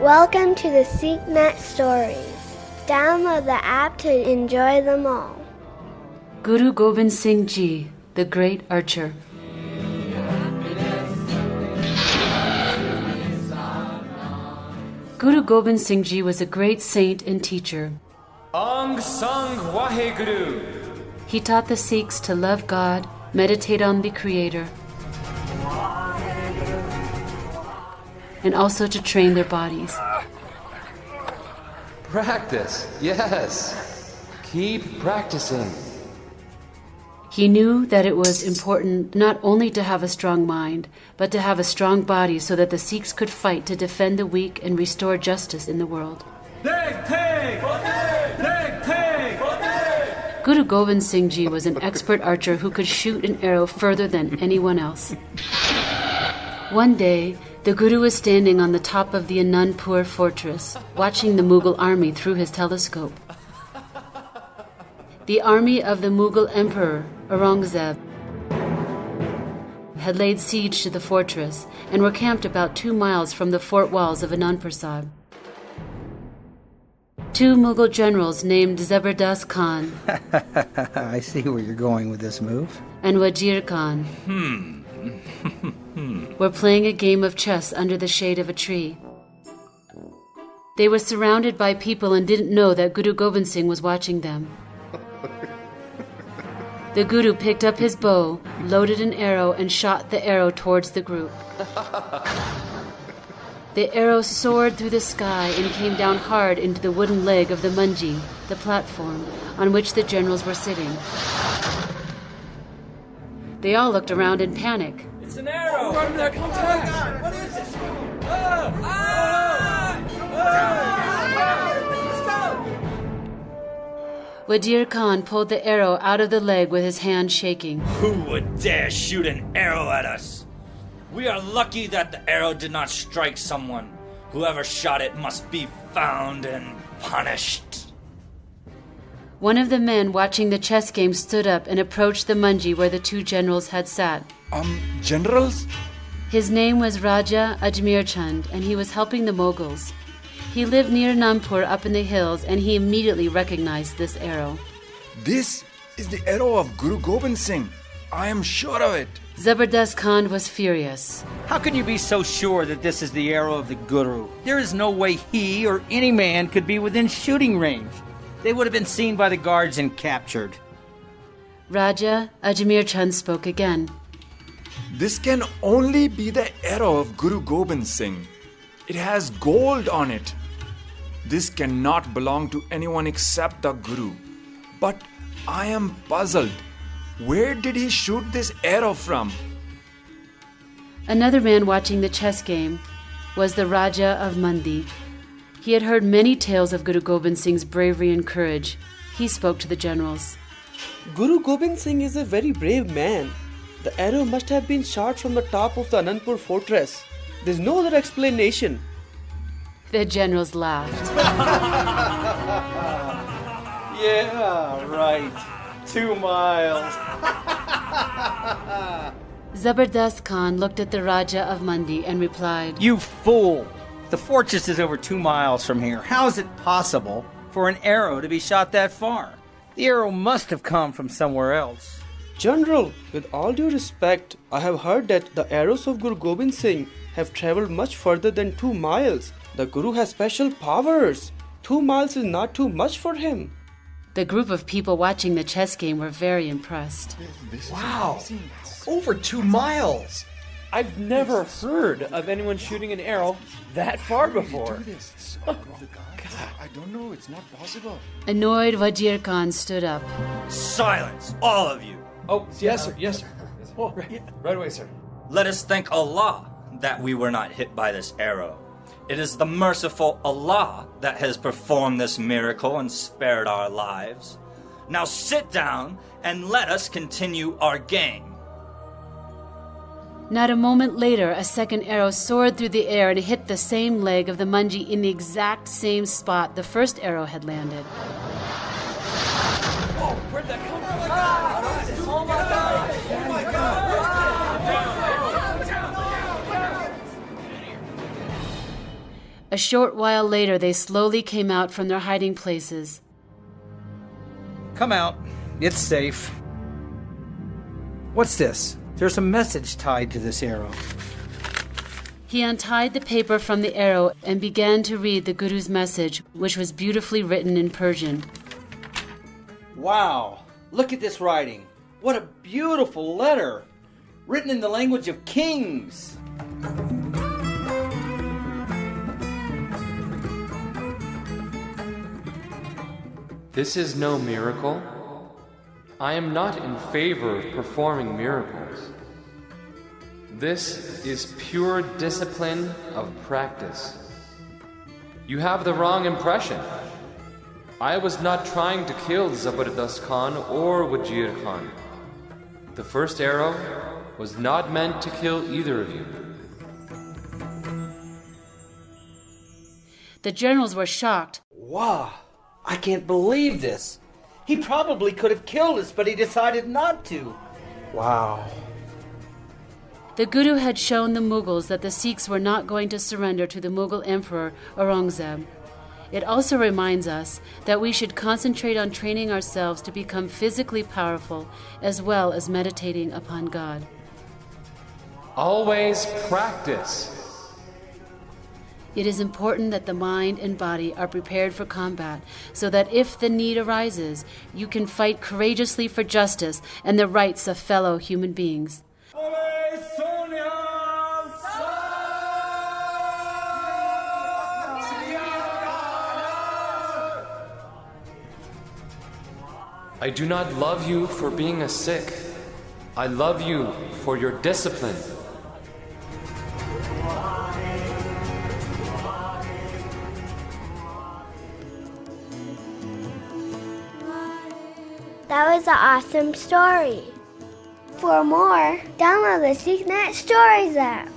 Welcome to the Sikhnet stories. Download the app to enjoy them all. Guru Gobind Singh Ji, the Great Archer. Guru Gobind Singh Ji was a great saint and teacher. Ang Sang Waheguru. He taught the Sikhs to love God, meditate on the Creator, and also to train their bodies. Practice, yes. Keep practicing. He knew that it was important not only to have a strong mind, but to have a strong body so that the Sikhs could fight to defend the weak and restore justice in the world. Guru Gobind Singh Ji was an expert archer who could shoot an arrow further than anyone else. One day, the Guru was standing on the top of the Anandpur fortress, watching the Mughal army through his telescope. The army of the Mughal Emperor, Aurangzeb, had laid siege to the fortress and were camped about 2 miles from the fort walls of Anandpur Sahib. 2 Mughal generals named Zabardast Khan I see where you're going with this move. and Wazir Khan were playing a game of chess under the shade of a tree. They were surrounded by people and didn't know that Guru Gobind Singh was watching them. The Guru picked up his bow, loaded an arrow, and shot the arrow towards the group. The arrow soared through the sky and came down hard into the wooden leg of the manji, the platform, on which the generals were sitting. They all looked around in panic. It's an arrow! What is it? Wazir Khan pulled the arrow out of the leg with his hand shaking. Who would dare shoot an arrow at us? We are lucky that the arrow did not strike someone. Whoever shot it must be found and punished. One of the men watching the chess game stood up and approached the manji where the 2 generals had sat. Generals? His name was Raja Ajmer Chand, and he was helping the Mughals. He lived near Anandpur up in the hills, and he immediately recognized this arrow. This is the arrow of Guru Gobind Singh. I am sure of it. Zabardast Khan was furious. How can you be so sure that this is the arrow of the Guru? There is no way he or any man could be within shooting range. They would have been seen by the guards and captured. Raja Ajmer Chand spoke again. This can only be the arrow of Guru Gobind Singh. It has gold on it. This cannot belong to anyone except the Guru. But I am puzzled. Where did he shoot this arrow from? Another man watching the chess game was the Raja of Mandi. He had heard many tales of Guru Gobind Singh's bravery and courage. He spoke to the generals. Guru Gobind Singh is a very brave man. The arrow must have been shot from the top of the Anandpur fortress. There's no other explanation. The generals laughed. Yeah, right. 2 miles. Zabardast Khan looked at the Raja of Mandi and replied, You fool! The fortress is over 2 miles from here. How is it possible for an arrow to be shot that far? The arrow must have come from somewhere else. General, with all due respect, I have heard that the arrows of Guru Gobind Singh have traveled much further than 2 miles. The Guru has special powers. 2 miles is not too much for him. The group of people watching the chess game were very impressed. Wow! Over 2 miles! I've never heard of anyone shooting an arrow that far before. I don't know. It's not possible. Annoyed, Wazir Khan stood up. Silence, all of you. Oh, yes, sir. Yes, sir. Oh, right away, sir. Let us thank Allah that we were not hit by this arrow. It is the merciful Allah that has performed this miracle and spared our lives. Now sit down and let us continue our game. Not a moment later, a second arrow soared through the air and hit the same leg of the manji in the exact same spot the first arrow had landed. Oh, where'd that come from? Oh my God! Oh my God! A short while later, they slowly came out from their hiding places. Come out. It's safe. What's this? There's a message tied to this arrow. He untied the paper from the arrow and began to read the Guru's message, which was beautifully written in Persian. Wow. Look at this writing. What a beautiful letter. Written in the language of kings. This is no miracle. I am not in favor of performing miracles. This is pure discipline of practice. You have the wrong impression. I was not trying to kill Zabardast Khan or Wazir Khan. The first arrow was not meant to kill either of you. The generals were shocked. Wow. I can't believe this. He probably could have killed us, but he decided not to. Wow. The Guru had shown the Mughals that the Sikhs were not going to surrender to the Mughal Emperor Aurangzeb. It also reminds us that we should concentrate on training ourselves to become physically powerful as well as meditating upon God. Always practice. It is important that the mind and body are prepared for combat so that if the need arises, you can fight courageously for justice and the rights of fellow human beings. I do not love you for being a Sikh. I love you for your discipline. That was an awesome story. For more, download the Sikhnet Stories app.